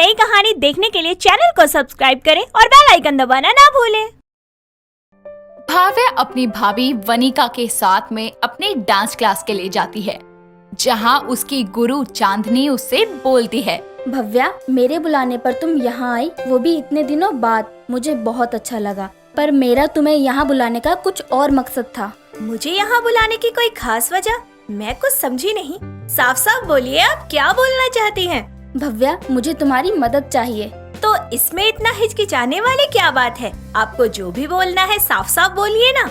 नई कहानी देखने के लिए चैनल को सब्सक्राइब करें और बेल आइकन दबाना ना भूलें। भाव्या अपनी भाभी वनिका के साथ में अपने डांस क्लास के लिए जाती है, जहां उसकी गुरु चांदनी उससे बोलती है, भव्या, मेरे बुलाने पर तुम यहाँ आई, वो भी इतने दिनों बाद। मुझे बहुत अच्छा लगा, पर मेरा तुम्हें यहाँ बुलाने का कुछ और मकसद था। मुझे यहाँ बुलाने की कोई खास वजह? मैं कुछ समझी नहीं। साफ साफ बोलिए, आप क्या बोलना चाहती हैं? भव्या, मुझे तुम्हारी मदद चाहिए। तो इसमें इतना हिचकिचाने वाली क्या बात है? आपको जो भी बोलना है साफ साफ बोलिए ना।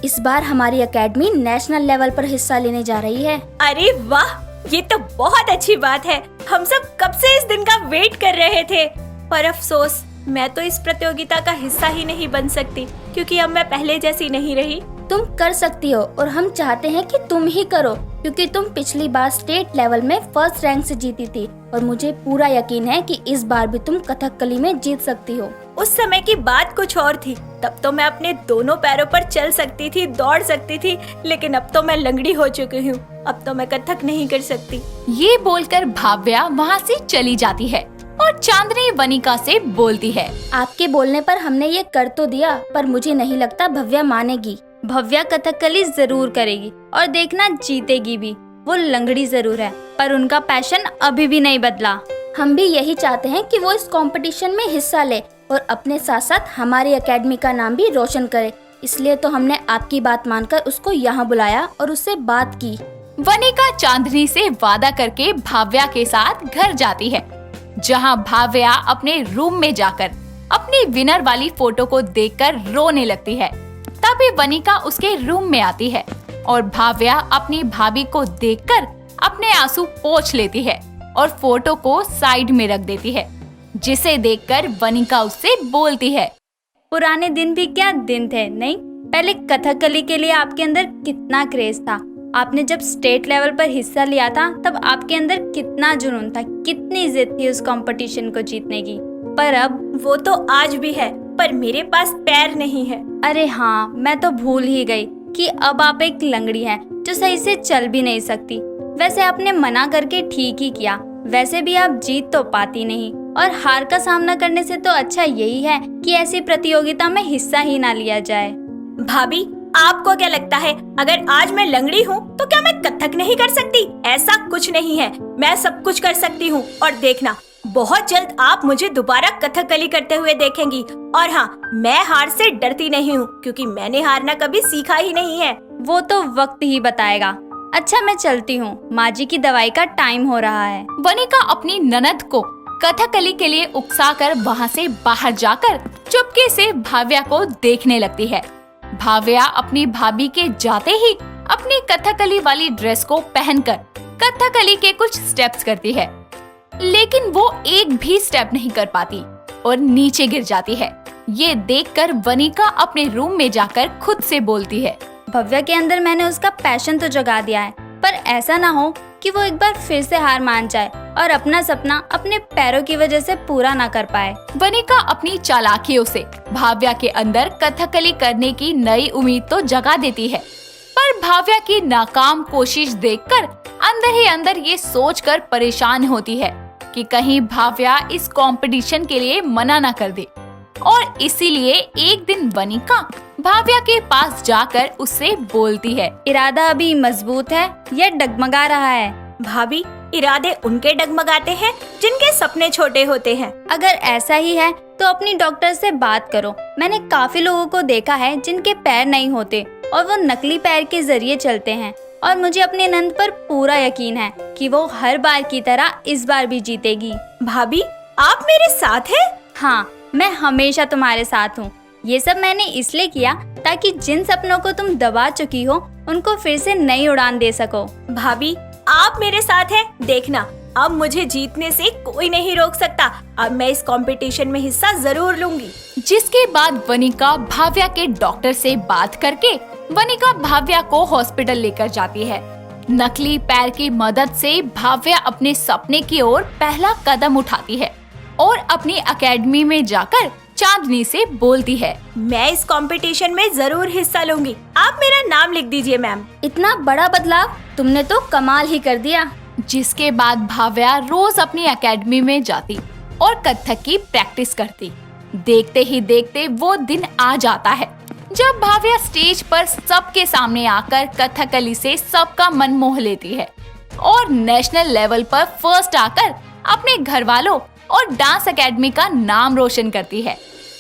इस बार हमारी एकेडमी नेशनल लेवल पर हिस्सा लेने जा रही है। अरे वाह, ये तो बहुत अच्छी बात है। हम सब कब से इस दिन का वेट कर रहे थे। पर अफसोस, मैं तो इस प्रतियोगिता का हिस्सा ही नहीं बन सकती, क्योंकि अब मैं पहले जैसी नहीं रही। तुम कर सकती हो और हम चाहते हैं कि तुम ही करो, क्योंकि तुम पिछली बार स्टेट लेवल में फर्स्ट रैंक से जीती थी और मुझे पूरा यकीन है कि इस बार भी तुम कथकली में जीत सकती हो। उस समय की बात कुछ और थी। तब तो मैं अपने दोनों पैरों पर चल सकती थी, दौड़ सकती थी, लेकिन अब तो मैं लंगड़ी हो चुकी हूँ। अब तो मैं कथक नहीं कर सकती। ये बोलकर भाव्या वहाँ से चली जाती है और चांदनी वनिका से बोलती है, आपके बोलने पर हमने ये कर तो दिया, पर मुझे नहीं लगता भव्या मानेगी। भव्या कथकली जरूर करेगी और देखना जीतेगी भी। वो लंगड़ी जरूर है, पर उनका पैशन अभी भी नहीं बदला। हम भी यही चाहते हैं कि वो इस कंपटीशन में हिस्सा ले और अपने साथ साथ हमारी एकेडमी का नाम भी रोशन करे। इसलिए तो हमने आपकी बात मानकर उसको यहाँ बुलाया और उससे बात की। वनिका चांदनी से वादा करके भाव्या के साथ घर जाती है, जहाँ भाव्या अपने रूम में जाकर अपनी विनर वाली फोटो को देखकर रोने लगती है। तभी वनिका उसके रूम में आती है और भाव्या अपनी भाभी को देखकर अपने आंसू पोंछ लेती है और फोटो को साइड में रख देती है, जिसे देखकर वनिका उससे बोलती है, पुराने दिन भी क्या दिन थे, नहीं? पहले कथकली के लिए आपके अंदर कितना क्रेज था। आपने जब स्टेट लेवल पर हिस्सा लिया था, तब आपके अंदर कितना जुनून था, कितनी जिद थी उस कंपटीशन को जीतने की। पर अब वो तो आज भी है, पर मेरे पास पैर नहीं है। अरे हाँ, मैं तो भूल ही गई कि अब आप एक लंगड़ी हैं जो सही से चल भी नहीं सकती। वैसे आपने मना करके ठीक ही किया। वैसे भी आप जीत तो पाती नहीं, और हार का सामना करने से तो अच्छा यही है कि ऐसी प्रतियोगिता में हिस्सा ही ना लिया जाए। भाभी, आपको क्या लगता है, अगर आज मैं लंगड़ी हूँ तो क्या मैं कथक नहीं कर सकती? ऐसा कुछ नहीं है, मैं सब कुछ कर सकती हूँ। और देखना, बहुत जल्द आप मुझे दोबारा कथकली करते हुए देखेंगी। और हाँ, मैं हार से डरती नहीं हूँ, क्योंकि मैंने हारना कभी सीखा ही नहीं है। वो तो वक्त ही बताएगा। अच्छा, मैं चलती हूँ, माँ जी की दवाई का टाइम हो रहा है। वनिका अपनी ननद को कथकली के लिए उकसाकर वहाँ से बाहर जाकर चुपके से भाव्या को देखने लगती है। भाव्या अपनी भाभी के जाते ही अपनी कथकली वाली ड्रेस को पहनकर कथकली के कुछ स्टेप्स करती है, लेकिन वो एक भी स्टेप नहीं कर पाती और नीचे गिर जाती है। ये देखकर वनिका अपने रूम में जाकर खुद से बोलती है, भव्या के अंदर मैंने उसका पैशन तो जगा दिया है, पर ऐसा ना हो कि वो एक बार फिर से हार मान जाए और अपना सपना अपने पैरों की वजह से पूरा ना कर पाए। वनिका अपनी चालाकियों से भाव्या के अंदर कथकली करने की नई उम्मीद तो जगा देती है, पर भाव्या की नाकाम कोशिश देखकर अंदर ही अंदर ये सोचकर परेशान होती है कि कहीं भाव्या इस कंपटीशन के लिए मना ना कर दे। और इसीलिए एक दिन वनिका भाव्या के पास जाकर उससे बोलती है, इरादा अभी मजबूत है या डगमगा रहा है? भाभी, इरादे उनके डगमगाते हैं जिनके सपने छोटे होते हैं। अगर ऐसा ही है तो अपनी डॉक्टर से बात करो। मैंने काफी लोगों को देखा है जिनके पैर नहीं होते और वो नकली पैर के जरिए चलते हैं, और मुझे अपने नंद पर पूरा यकीन है कि वो हर बार की तरह इस बार भी जीतेगी। भाभी, आप मेरे साथ हैं? हाँ, मैं हमेशा तुम्हारे साथ हूँ। ये सब मैंने इसलिए किया ताकि जिन सपनों को तुम दबा चुकी हो उनको फिर से नई उड़ान दे सको। भाभी, आप मेरे साथ हैं। देखना, अब मुझे जीतने से कोई नहीं रोक सकता। अब मैं इस कंपटीशन में हिस्सा जरूर लूंगी। जिसके बाद वनिका भाव्या के डॉक्टर से बात करके वनिका भाव्या को हॉस्पिटल लेकर जाती है। नकली पैर की मदद से भाव्या अपने सपने की ओर पहला कदम उठाती है और अपनी एकेडमी में जाकर चांदनी से बोलती है, मैं इस कंपटीशन में जरूर हिस्सा लूंगी। आप मेरा नाम लिख दीजिए मैम। इतना बड़ा बदलाव, तुमने तो कमाल ही कर दिया। जिसके बाद भाव्या रोज अपनी एकेडमी में जाती और कथक की प्रैक्टिस करती। देखते ही देखते वो दिन आ जाता है जब भाव्या स्टेज पर सबके सामने आकर कथकली से सबका मन मोह लेती है और नेशनल लेवल पर फर्स्ट आकर अपने घर वालों और डांस एकेडमी का नाम रोशन करती है।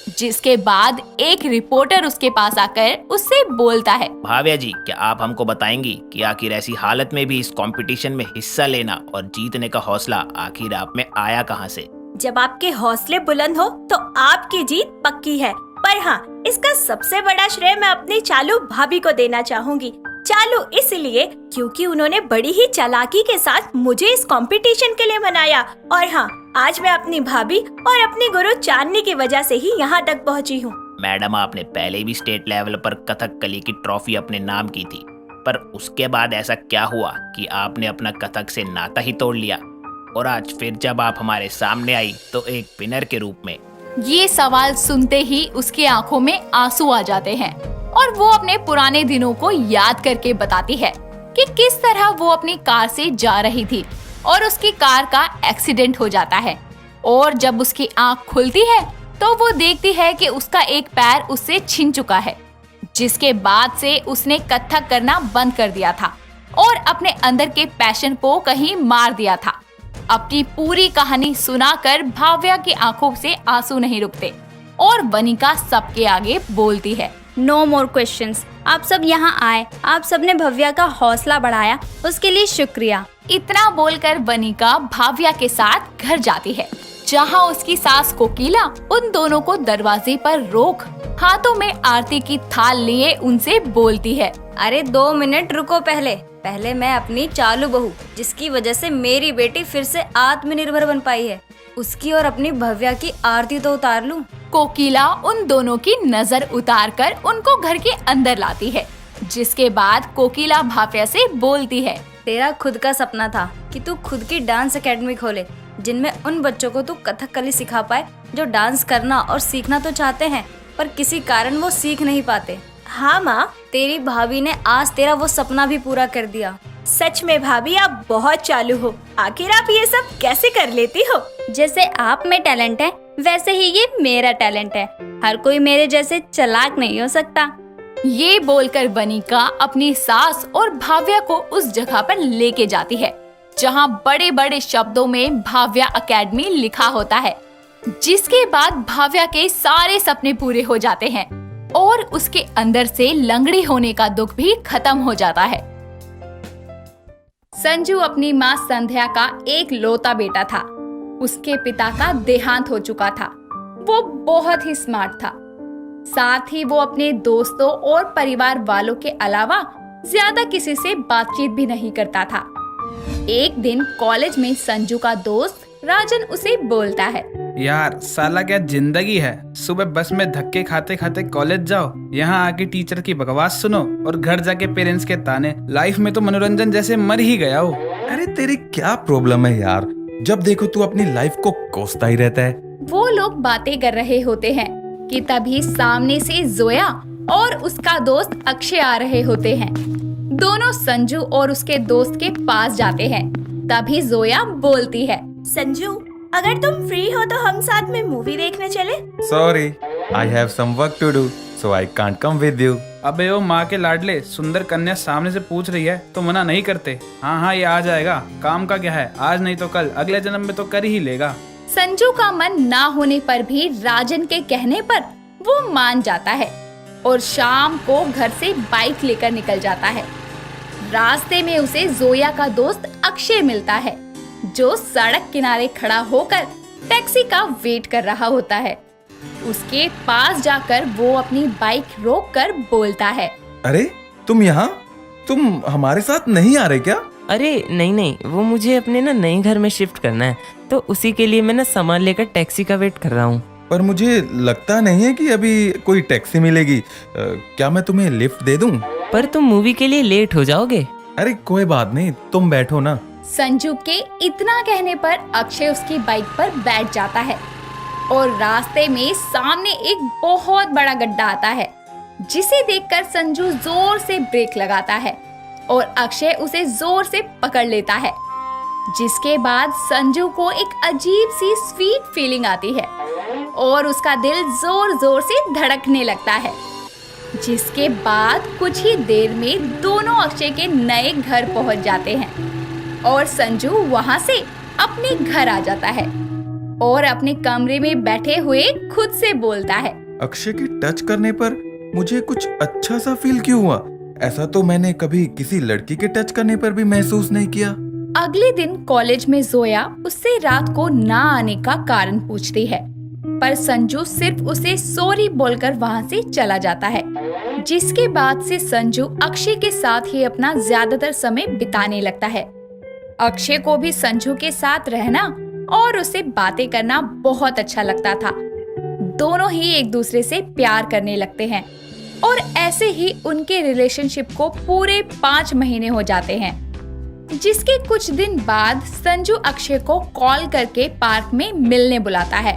जिसके बाद एक रिपोर्टर उसके पास आकर उससे बोलता है, भाव्या जी, क्या आप हमको बताएंगी कि आखिर ऐसी हालत में भी इस कंपटीशन में हिस्सा लेना और जीतने का हौसला आखिर आप में आया कहां से? जब आपके हौसले बुलंद हो तो आपकी जीत पक्की है। पर हाँ, इसका सबसे बड़ा श्रेय मैं अपनी चालू भाभी को देना चाहूंगी। चालू इसलिए क्योंकि उन्होंने बड़ी ही चालाकी के साथ मुझे इस कंपटीशन के लिए मनाया। और हाँ, आज मैं अपनी भाभी और अपनी गुरु चांदनी की वजह से ही यहाँ तक पहुँची हूँ। मैडम, आपने पहले भी स्टेट लेवल पर कथकली की ट्रॉफी अपने नाम की थी, पर उसके बाद ऐसा क्या हुआ कि आपने अपना कथक से नाता ही तोड़ लिया और आज फिर जब आप हमारे सामने आई तो एक विनर के रूप में? ये सवाल सुनते ही उसकी आंखों में आंसू आ जाते हैं और वो अपने पुराने दिनों को याद करके बताती है कि किस तरह वो अपनी कार से जा रही थी और उसकी कार का एक्सीडेंट हो जाता है। और जब उसकी आंख खुलती है तो वो देखती है कि उसका एक पैर उससे छिन चुका है, जिसके बाद से उसने कथक करना बंद कर दिया था और अपने अंदर के पैशन को कहीं मार दिया था। अपनी पूरी कहानी सुनाकर भाव्या की आंखों से आंसू नहीं रुकते और वनिका सबके आगे बोलती है, नो मोर क्वेश्चंस। आप सब यहाँ आए, आप सबने भव्या का हौसला बढ़ाया, उसके लिए शुक्रिया। इतना बोलकर वनिका भाव्या के साथ घर जाती है, जहाँ उसकी सास कोकिला उन दोनों को दरवाजे पर रोक हाथों में आरती की थाल लिए उनसे बोलती है, अरे 2 मिनट रुको, पहले मैं अपनी चालू बहू, जिसकी वजह से मेरी बेटी फिर से आत्मनिर्भर बन पाई है, उसकी और अपनी भव्या की आरती तो उतार लूं। कोकिला उन दोनों की नजर उतारकर उनको घर के अंदर लाती है, जिसके बाद कोकिला भाव्या से बोलती है, तेरा खुद का सपना था कि तू खुद की डांस एकेडमी खोले, जिनमें उन बच्चों को तू कथकली सिखा पाए जो डांस करना और सीखना तो चाहते हैं पर किसी कारण वो सीख नहीं पाते। हाँ माँ, तेरी भाभी ने आज तेरा वो सपना भी पूरा कर दिया। सच में भाभी, आप बहुत चालू हो। आखिर आप ये सब कैसे कर लेती हो? जैसे आप में टैलेंट है, वैसे ही ये मेरा टैलेंट है। हर कोई मेरे जैसे चालाक नहीं हो सकता। ये बोलकर वनिका अपनी सास और भाव्या को उस जगह पर लेके जाती है जहाँ बड़े बड़े शब्दों में भाव्या एकेडमी लिखा होता है। जिसके बाद भाव्या के सारे सपने पूरे हो जाते हैं और उसके अंदर से लंगड़ी होने का दुख भी खत्म हो जाता है। संजू अपनी माँ संध्या का एक लौता बेटा था। उसके पिता का देहांत हो चुका था। वो बहुत ही स्मार्ट था। साथ ही वो अपने दोस्तों और परिवार वालों के अलावा ज्यादा किसी से बातचीत भी नहीं करता था। एक दिन कॉलेज में संजू का दोस्त राजन उसे बोलता है, यार साला क्या जिंदगी है, सुबह बस में धक्के खाते खाते कॉलेज जाओ, यहाँ आके टीचर की बकवास सुनो और घर जाके पेरेंट्स के ताने। लाइफ में तो मनोरंजन जैसे मर ही गया हो। अरे तेरी क्या प्रॉब्लम है यार, जब देखो तू अपनी लाइफ को कोसता ही रहता है। वो लोग बातें कर रहे होते हैं कि तभी सामने से जोया और उसका दोस्त अक्षय आ रहे होते हैं। दोनों संजू और उसके दोस्त के पास जाते हैं। तभी जोया बोलती है, संजू, अगर तुम फ्री हो तो हम साथ में मूवी देखने चले? Sorry, I have some work to do, so I can't come with you. अबे ओ माँ के लाडले, सुंदर कन्या सामने से पूछ रही है तो मना नहीं करते। हाँ ये आ जाएगा, काम का क्या है, आज नहीं तो कल, अगले जन्म में तो कर ही लेगा। संजू का मन ना होने पर भी राजन के कहने पर वो मान जाता है और शाम को घर से बाइक लेकर निकल जाता है। रास्ते में उसे जोया का दोस्त अक्षय मिलता है, जो सड़क किनारे खड़ा होकर टैक्सी का वेट कर रहा होता है। उसके पास जाकर वो अपनी बाइक रोककर बोलता है, अरे तुम यहाँ, तुम हमारे साथ नहीं आ रहे क्या? अरे नहीं, वो मुझे अपने ना नए घर में शिफ्ट करना है, तो उसी के लिए मैं ना सामान लेकर टैक्सी का वेट कर रहा हूँ। पर मुझे लगता नहीं है कि अभी कोई टैक्सी मिलेगी। क्या मैं तुम्हें लिफ्ट दे दूं? पर तुम मूवी के लिए लेट हो जाओगे। अरे कोई बात नहीं, तुम बैठो ना। संजू के इतना कहने पर अक्षय उसकी बाइक पर बैठ जाता है और रास्ते में सामने एक बहुत बड़ा गड्ढा आता है, जिसे देखकर संजू जोर से ब्रेक लगाता है और अक्षय उसे जोर से पकड़ लेता है। जिसके बाद संजू को एक अजीब सी स्वीट फीलिंग आती है और उसका दिल जोर जोर से धड़कने लगता है। जिसके बाद कुछ ही देर में दोनों अक्षय के नए घर पहुंच जाते हैं और संजू वहां से अपने घर आ जाता है और अपने कमरे में बैठे हुए खुद से बोलता है, अक्षय के टच करने पर मुझे कुछ अच्छा सा फील क्यों हुआ? ऐसा तो मैंने कभी किसी लड़की के टच करने पर भी महसूस नहीं किया। अगले दिन कॉलेज में जोया उससे रात को ना आने का कारण पूछती है, पर संजू सिर्फ उसे सॉरी बोलकर वहां से चला जाता है। जिसके बाद से संजू अक्षय के साथ ही अपना ज्यादातर समय बिताने लगता है। अक्षय को भी संजू के साथ रहना और उससे बातें करना बहुत अच्छा लगता था। दोनों ही एक दूसरे से प्यार करने लगते हैं और ऐसे ही उनके रिलेशनशिप को पूरे 5 महीने हो जाते हैं। जिसके कुछ दिन बाद संजू अक्षय को कॉल करके पार्क में मिलने बुलाता है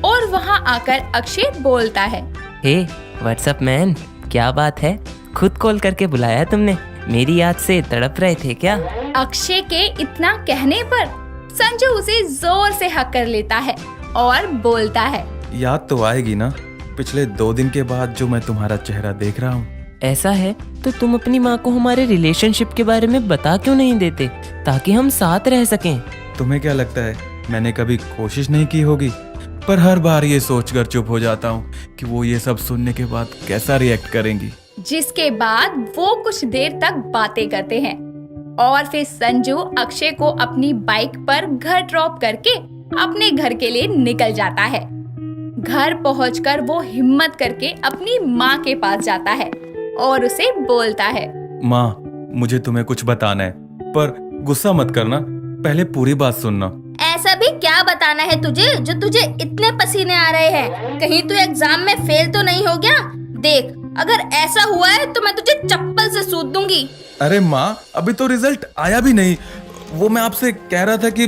और वहां आकर अक्षय बोलता है, हे व्हाट्सअप मैन, क्या बात है? खुद कॉल करके बुलाया है तुमने? मेरी याद से तड़प रहे थे क्या? अक्षय के इतना कहने पर संजू उसे जोर से हक कर लेता है और बोलता है, याद तो आएगी ना, पिछले 2 दिन के बाद जो मैं तुम्हारा चेहरा देख रहा हूँ। ऐसा है तो तुम अपनी माँ को हमारे रिलेशनशिप के बारे में बता क्यों नहीं देते, ताकि हम साथ रह सकें? तुम्हें क्या लगता है मैंने कभी कोशिश नहीं की होगी? पर हर बार ये सोचकर चुप हो जाता हूँ कि वो ये सब सुनने के बाद कैसा रिएक्ट करेंगी। जिसके बाद वो कुछ देर तक बातें करते हैं और फिर संजू अक्षय को अपनी बाइक पर घर ड्रॉप करके अपने घर के लिए निकल जाता है। घर पहुंचकर वो हिम्मत करके अपनी माँ के पास जाता है और उसे बोलता है, माँ, मुझे तुम्हें कुछ बताना है, पर गुस्सा मत करना, पहले पूरी बात सुनना। ऐसा भी क्या बताना है तुझे जो तुझे इतने पसीने आ रहे हैं? कहीं तू एग्जाम में फेल तो नहीं हो गया? देख, अगर ऐसा हुआ है तो मैं तुझे चप्पल से सूद दूंगी। अरे माँ, अभी तो रिजल्ट आया भी नहीं। वो मैं आपसे कह रहा था कि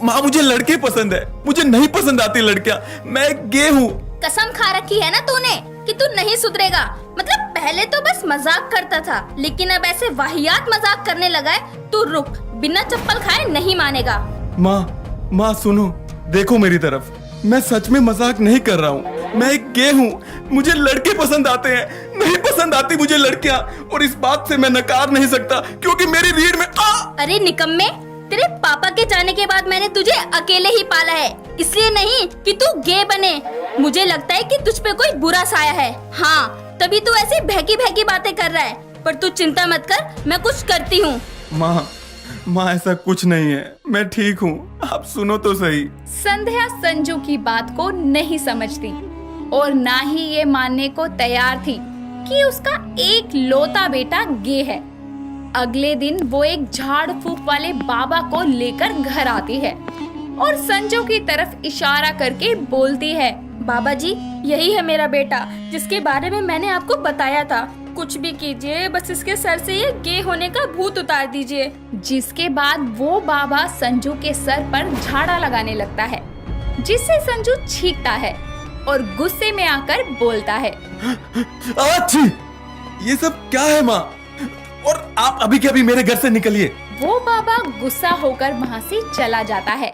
माँ, मुझे लड़के पसंद है, मुझे नहीं पसंद आती लड़कियां, मैं गे हूँ। कसम खा रखी है ना तूने कि तू नहीं सुधरेगा। मतलब पहले तो बस मजाक करता था, लेकिन अब ऐसे वाहियात मजाक करने लगा है। तू रुक, बिना चप्पल खाए नहीं मानेगा। माँ सुनो, देखो मेरी तरफ, मैं सच में मजाक नहीं कर रहा हूँ। मैं एक गे हूँ, मुझे लड़के पसंद आते हैं, नहीं पसंद आती मुझे लड़कियाँ, और इस बात से मैं नकार नहीं सकता क्योंकि मेरी रीढ़ में अरे निकम्मे, तेरे पापा के जाने के बाद मैंने तुझे अकेले ही पाला है, इसलिए नहीं कि तू गे बने। मुझे लगता है कि तुझ पे कोई बुरा साया है। हाँ, तभी तू ऐसी बहकी बहकी बातें कर रहा है, पर तू चिंता मत कर, मैं कुछ करती हूँ। माँ, ऐसा कुछ नहीं है, मैं ठीक हूँ, आप सुनो तो सही। संध्या संजू की बात को नहीं समझती और ना ही ये मानने को तैयार थी कि उसका एक लौता बेटा गे है। अगले दिन वो एक झाड़ फूक वाले बाबा को लेकर घर आती है और संजू की तरफ इशारा करके बोलती है, बाबा जी, यही है मेरा बेटा जिसके बारे में मैंने आपको बताया था। कुछ भी कीजिए, बस इसके सर से ये गे होने का भूत उतार दीजिए। जिसके बाद वो बाबा संजू के सर पर झाड़ा लगाने लगता है, जिससे संजू चीखता है और गुस्से में आकर बोलता है, अच्छी, ये सब क्या है माँ? और आप अभी के अभी मेरे घर से निकलिए। वो बाबा गुस्सा होकर वहाँ से चला जाता है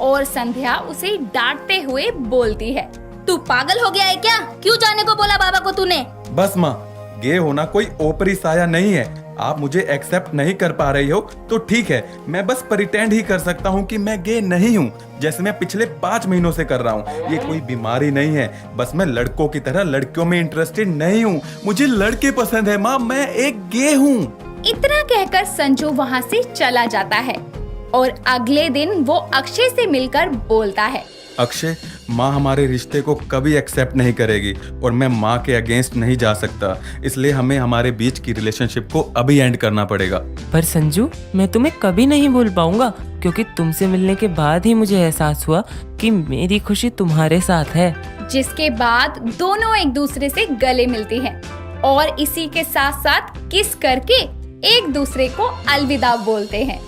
और संध्या उसे डांटते हुए बोलती है, तू पागल हो गया है क्या? क्यों जाने को बोला बाबा को तूने? बस माँ, गे होना कोई ओपरी साया नहीं है। आप मुझे एक्सेप्ट नहीं कर पा रही हो तो ठीक है, मैं बस प्रिटेंड ही कर सकता हूँ कि मैं गे नहीं हूँ, जैसे मैं पिछले 5 महीनों से कर रहा हूँ। ये कोई बीमारी नहीं है, बस मैं लड़कों की तरह लड़कियों में इंटरेस्टेड नहीं हूँ। मुझे लड़के पसंद है माँ, मैं एक गे हूँ। इतना कहकर संजू वहाँ से चला जाता है और अगले दिन वो अक्षय से मिलकर बोलता है, अक्षय, माँ हमारे रिश्ते को कभी एक्सेप्ट नहीं करेगी और मैं माँ के अगेंस्ट नहीं जा सकता, इसलिए हमें हमारे बीच की रिलेशनशिप को अभी एंड करना पड़ेगा। पर संजू, मैं तुम्हें कभी नहीं भूल पाऊंगा, क्योंकि तुमसे मिलने के बाद ही मुझे एहसास हुआ कि मेरी खुशी तुम्हारे साथ है। जिसके बाद दोनों एक दूसरे से गले मिलती हैं और इसी के साथ साथ किस करके एक दूसरे को अलविदा बोलते हैं।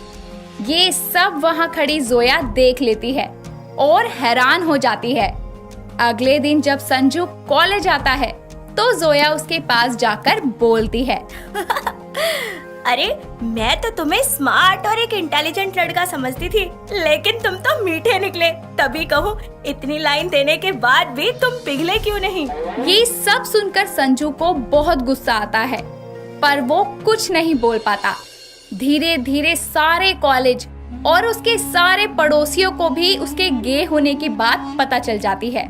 ये सब वहाँ खड़ी जोया देख लेती है और हैरान हो जाती है। अगले दिन जब संजू कॉलेज आता है तो जोया उसके पास जाकर बोलती है, अरे मैं तो तुम्हें स्मार्ट और एक इंटेलिजेंट लड़का समझती थी, लेकिन तुम तो मीठे निकले। तभी कहूँ इतनी लाइन देने के बाद भी तुम पिघले क्यों नहीं। ये सब सुनकर संजू को बहुत गुस्सा आता है, पर वो कुछ नहीं बोल पाता। धीरे धीरे सारे कॉलेज और उसके सारे पड़ोसियों को भी उसके गे होने की बात पता चल जाती है।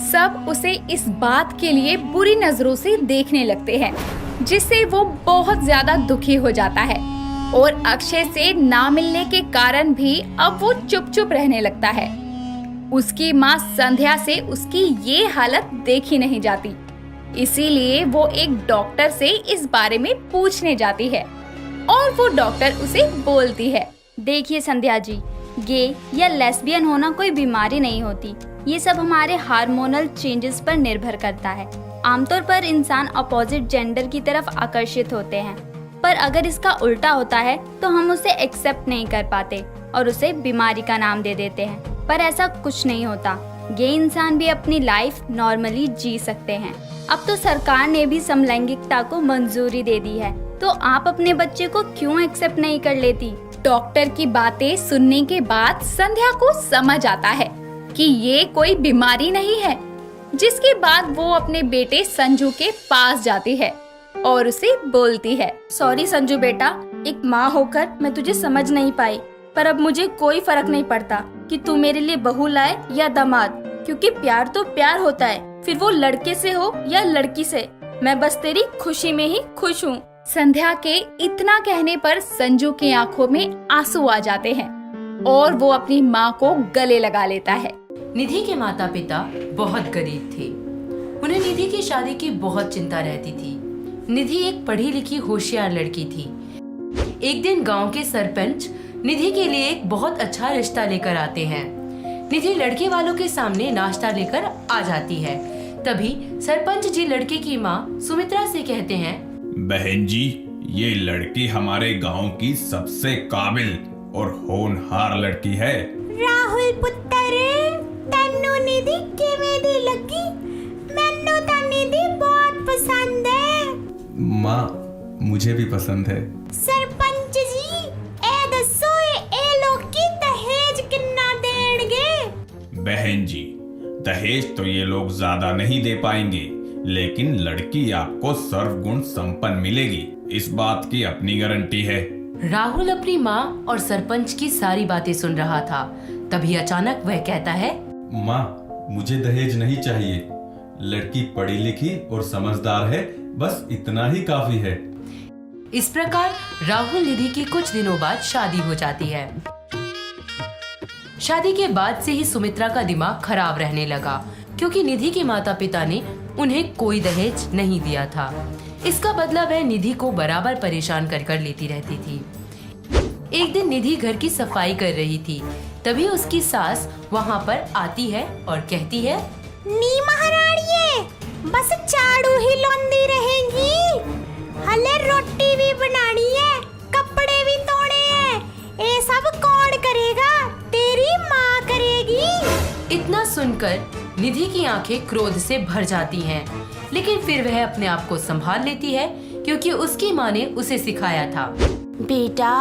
सब उसे इस बात के लिए बुरी नजरों से देखने लगते हैं, जिससे वो बहुत ज्यादा दुखी हो जाता है और अक्षय से ना मिलने के कारण भी अब वो चुप चुप रहने लगता है। उसकी माँ संध्या से उसकी ये हालत देखी नहीं जाती, इसीलिए वो एक डॉक्टर से इस बारे में पूछने जाती है और वो डॉक्टर उसे बोलती है, देखिए संध्या जी, गे या लेस्बियन होना कोई बीमारी नहीं होती। ये सब हमारे हार्मोनल चेंजेस पर निर्भर करता है। आमतौर पर इंसान अपोजिट जेंडर की तरफ आकर्षित होते हैं, पर अगर इसका उल्टा होता है तो हम उसे एक्सेप्ट नहीं कर पाते और उसे बीमारी का नाम दे देते हैं। पर ऐसा कुछ नहीं होता। गे इंसान भी अपनी लाइफ नॉर्मली जी सकते हैं। अब तो सरकार ने भी समलैंगिकता को मंजूरी दे दी है, तो आप अपने बच्चे को क्यों एक्सेप्ट नहीं कर लेती? डॉक्टर की बातें सुनने के बाद संध्या को समझ आता है कि ये कोई बीमारी नहीं है, जिसके बाद वो अपने बेटे संजू के पास जाती है और उसे बोलती है, सॉरी संजू बेटा, एक माँ होकर मैं तुझे समझ नहीं पाई, पर अब मुझे कोई फर्क नहीं पड़ता कि तू मेरे लिए बहू लाए या दामाद, क्योंकि प्यार तो प्यार होता है, फिर वो लड़के से हो या लड़की से। मैं बस तेरी खुशी में ही खुश हूँ। संध्या के इतना कहने पर संजू की आंखों में आंसू आ जाते हैं और वो अपनी माँ को गले लगा लेता है। निधि के माता पिता बहुत गरीब थे। उन्हें निधि की शादी की बहुत चिंता रहती थी। निधि एक पढ़ी लिखी होशियार लड़की थी। एक दिन गांव के सरपंच निधि के लिए एक बहुत अच्छा रिश्ता लेकर आते हैं। निधि लड़के वालों के सामने नाश्ता लेकर आ जाती है। तभी सरपंच जी लड़के की माँ सुमित्रा से कहते हैं, बहन जी, ये लड़की हमारे गांव की सबसे काबिल और होनहार लड़की है। राहुल पुत्र, तन्नू निधि किवें दी लगी? मैनू तो निधि बहुत पसंद है। माँ, मुझे भी पसंद है। सरपंच जी, ए दसो ए लोग की दहेज कितना देणगे? बहन जी, दहेज तो ये लोग ज्यादा नहीं दे पाएंगे, लेकिन लड़की आपको सर्वगुण संपन्न मिलेगी, इस बात की अपनी गारंटी है। राहुल अपनी माँ और सरपंच की सारी बातें सुन रहा था। तभी अचानक वह कहता है, माँ, मुझे दहेज नहीं चाहिए। लड़की पढ़ी लिखी और समझदार है, बस इतना ही काफी है। इस प्रकार राहुल निधि की कुछ दिनों बाद शादी हो जाती है। शादी के बाद से ही सुमित्रा का दिमाग खराब रहने लगा, क्योंकि निधि के माता पिता ने उन्हें कोई दहेज नहीं दिया था। इसका बदला वह निधि को बराबर परेशान कर लेती रहती थी। एक दिन निधि घर की सफाई कर रही थी, तभी उसकी सास वहाँ पर आती है और कहती है, नी महारानी, बस झाड़ू ही लौंदी रहेगी, हले रोटी भी बनानी है, कपड़े भी धोने हैं, ये सब कौन करेगा? तेरी माँ करेगी। इतना सुनकर निधि की आंखें क्रोध से भर जाती हैं, लेकिन फिर वह अपने आप को संभाल लेती है, क्योंकि उसकी माँ ने उसे सिखाया था, बेटा,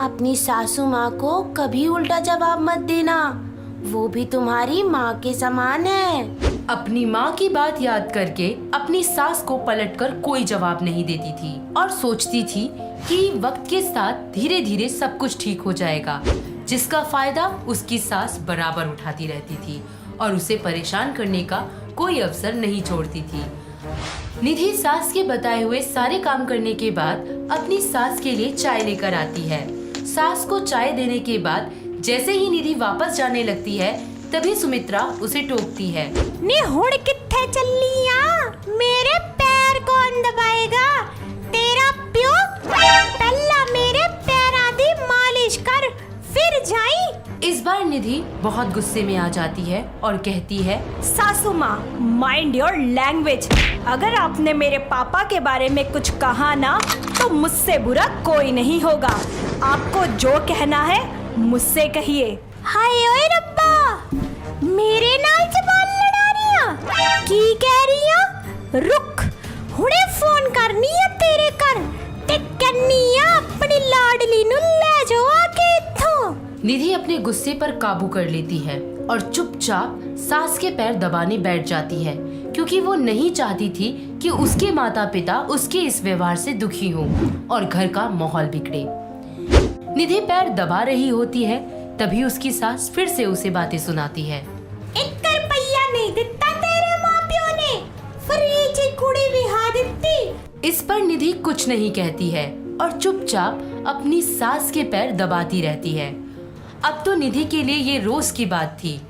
अपनी सासू माँ को कभी उल्टा जवाब मत देना, वो भी तुम्हारी माँ के समान है। अपनी माँ की बात याद करके अपनी सास को पलटकर कोई जवाब नहीं देती थी और सोचती थी कि वक्त के साथ धीरे धीरे सब कुछ ठीक हो जाएगा, जिसका फायदा उसकी सास बराबर उठाती रहती थी और उसे परेशान करने का कोई अवसर नहीं छोड़ती थी। निधि सास के बताए हुए सारे काम करने के बाद अपनी सास के लिए चाय लेकर आती है। सास को चाय देने के बाद जैसे ही निधि वापस जाने लगती है, तभी सुमित्रा उसे टोकती है, नी हुड़ कित्थे चलिया? मेरे पैर कौन दबाएगा? तेरा प्यो? पहला मेरे पैरां दी मालिश कर, फिर जाई। इस बार निधि बहुत गुस्से में आ जाती है और कहती है, सासू माँ, माइंड योर लैंग्वेज। अगर आपने मेरे पापा के बारे में कुछ कहा ना, तो मुझसे बुरा कोई नहीं होगा। आपको जो कहना है मुझसे कहिए। हाय ओए रब्बा, मेरे नाल जबान लड़ा रही की कह रही? रुक, हुणे फोन करनी है तेरे घर ते कन्नी लाडली नु ले जाओ आके इत्थों। निधि अपने गुस्से पर काबू कर लेती है और चुपचाप सास के पैर दबाने बैठ जाती है, क्योंकि वो नहीं चाहती थी कि उसके माता पिता उसके इस व्यवहार से दुखी हों और घर का माहौल बिगड़े। निधि पैर दबा रही होती है, तभी उसकी सास फिर से उसे बातें सुनाती है। 1 रुपया नहीं दिता तेरे माँ-प्यो ने, फ्री ची कुड़ी विहा दित्ती। इस पर निधि कुछ नहीं कहती है और चुपचाप अपनी सास के पैर दबाती रहती है। अब तो निधि के लिए ये रोज की बात थी।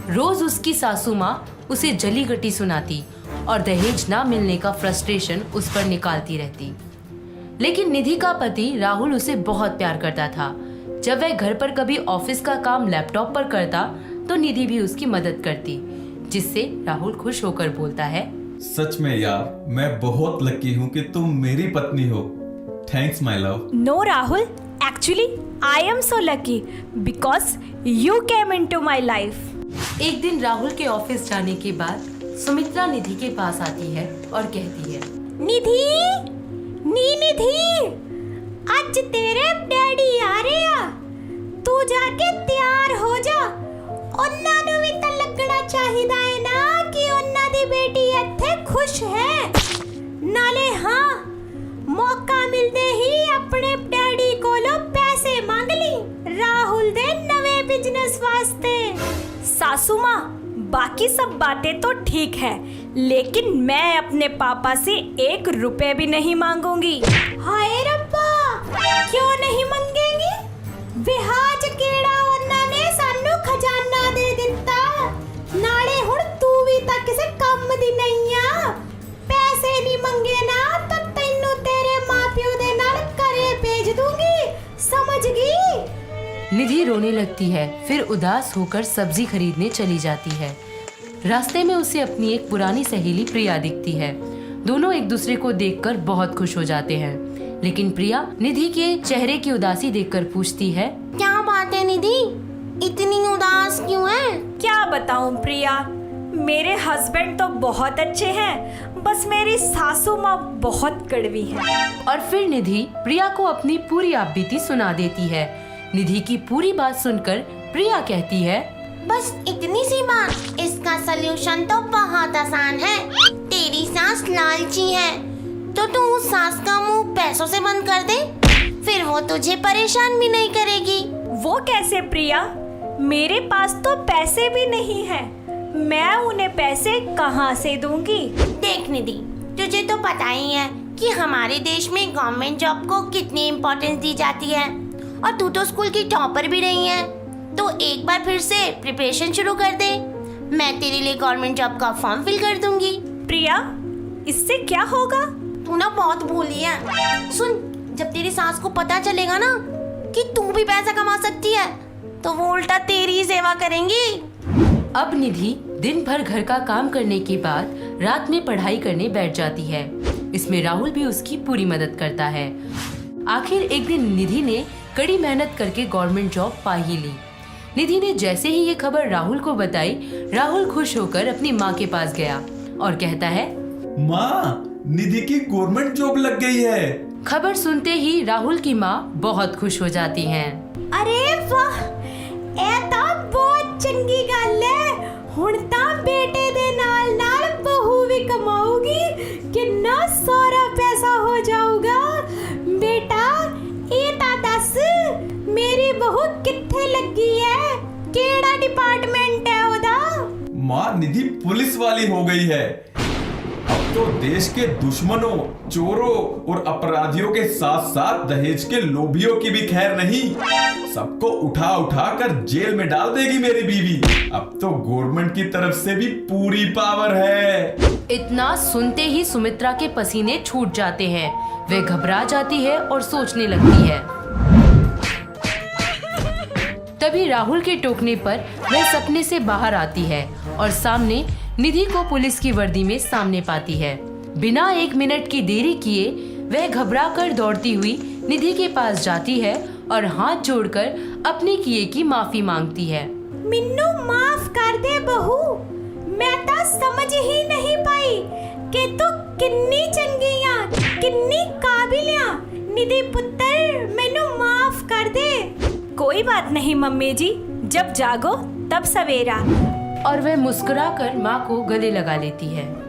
रोज उसकी सासू माँ उसे जली गटी सुनाती और दहेज ना मिलने का फ्रस्ट्रेशन उस पर निकालती रहती। लेकिन निधि का पति राहुल उसे बहुत प्यार करता था। जब वह घर पर कभी ऑफिस का काम लैपटॉप पर करता तो निधि भी उसकी मदद करती, जिससे राहुल खुश होकर बोलता है, सच में यार, मैं बहुत लकी हूँ कि तुम मेरी पत्नी हो। Thanks my love. No Rahul, actually I am so lucky because you came into my life. एक दिन राहुल के ऑफिस जाने के बाद सुमित्रा निधि के पास आती है और कहती है, निधि निधि, आज तेरे डैडी आ रहे आ, तू जाके तैयार हो जा। उन्ना नु भी तो लगना चाहिदा है ना कि उन्ना दी बेटी इत्थे खुश है। नाले हाँ, मौका मिलते ही अपने डैडी कोलों पैसे मांग ली राहुल दे नवे बिजनेस वास्ते। सासू माँ, बाकी सब बातें तो ठीक है, लेकिन मैं अपने पापा से 1 रुपए भी नहीं मांगूंगी। हाय रब्बा, क्यों नहीं मांगेंगी? विहाज केड़ा उन्ना ने सानू खजाना दे दिता, नाले हुण तू भी तक किसे काम दी नहीं आ। पैसे नहीं मंगे ना तो तैनू तेरे माँ-प्यो दे नाल करे भेज दूंगी, समझ गई? निधि रोने लगती है, फिर उदास होकर सब्जी खरीदने चली जाती है। रास्ते में उसे अपनी एक पुरानी सहेली प्रिया दिखती है। दोनों एक दूसरे को देखकर बहुत खुश हो जाते हैं, लेकिन प्रिया निधि के चेहरे की उदासी देखकर पूछती है, क्या बात है निधि, इतनी उदास क्यों है? क्या बताऊं प्रिया, मेरे हस्बैंड तो बहुत अच्छे हैं, बस मेरी सासू माँ बहुत कड़वी है। और फिर निधि प्रिया को अपनी पूरी आपबीती सुना देती है। निधि की पूरी बात सुनकर प्रिया कहती है, बस इतनी सी बात, इसका सलूशन तो बहुत आसान है। तेरी सास लालची है, तो तू उस सास का मुंह पैसों से बंद कर दे, फिर वो तुझे परेशान भी नहीं करेगी। वो कैसे प्रिया, मेरे पास तो पैसे भी नहीं है, मैं उन्हें पैसे कहाँ से दूंगी? देख निधि, तुझे तो पता ही है कि हमारे देश में गवर्नमेंट जॉब को कितनी इम्पोर्टेंस दी जाती है, और तू तो स्कूल की टॉपर भी रही है, तो एक बार फिर से प्रिपरेशन शुरू कर दे। मैं तेरे लिए गवर्नमेंट जॉब का फॉर्म फिल कर दूंगी। प्रिया, इससे क्या होगा? तू ना बहुत भोली है। सुन, जब तेरी सास को पता चलेगा ना कि तू भी पैसा कमा सकती है, तो वो उल्टा तेरी ही सेवा करेंगी। अब निधि दिन भर घर का काम करने के बाद रात में पढ़ाई करने बैठ जाती है। इसमें राहुल भी उसकी पूरी मदद करता है। आखिर एक दिन निधि ने कड़ी मेहनत करके गवर्नमेंट जॉब पा ही ली। निधि ने जैसे ही ये खबर राहुल को बताई, राहुल खुश होकर अपनी माँ के पास गया और कहता है, माँ, निधि की गवर्नमेंट जॉब लग गई है। खबर सुनते ही राहुल की माँ बहुत खुश हो जाती हैं। अरे वाह, ए तो बहुत चंगी गल है। हुण तां बेटे दे नाल नाल बहू भी कमाऊगी, कितना सारा पैसा हो जाऊगा। बेटा, ए ता दस, मेरी बहू कित्थे लगी है, केड़ा डिपार्टमेंट है ओदा? माँ, निधि पुलिस वाली हो गई है। अब तो देश के दुश्मनों, चोरों और अपराधियों के साथ साथ दहेज के लोभियों की भी खैर नहीं। सबको उठा उठा कर जेल में डाल देगी मेरी बीवी। अब तो गवर्नमेंट की तरफ से भी पूरी पावर है। इतना सुनते ही सुमित्रा के पसीने छूट जाते हैं। वे घबरा जाती है और सोचने लगती है। तभी राहुल के टोकने पर वह सपने से बाहर आती है और सामने निधि को पुलिस की वर्दी में सामने पाती है। बिना 1 मिनट की देरी किए वह घबराकर दौड़ती हुई निधि के पास जाती है और हाथ जोड़कर अपने किए की माफी मांगती है। मिन्नू माफ कर दे बहू, मैं तो समझ ही नहीं पाई कि तू कितनी चंगी आ, कितनी काबिल आ। निधि पुत्र मैनू माफ कर दे। कोई बात नहीं मम्मी जी, जब जागो तब सवेरा। और वह मुस्कुराकर माँ को गले लगा लेती है।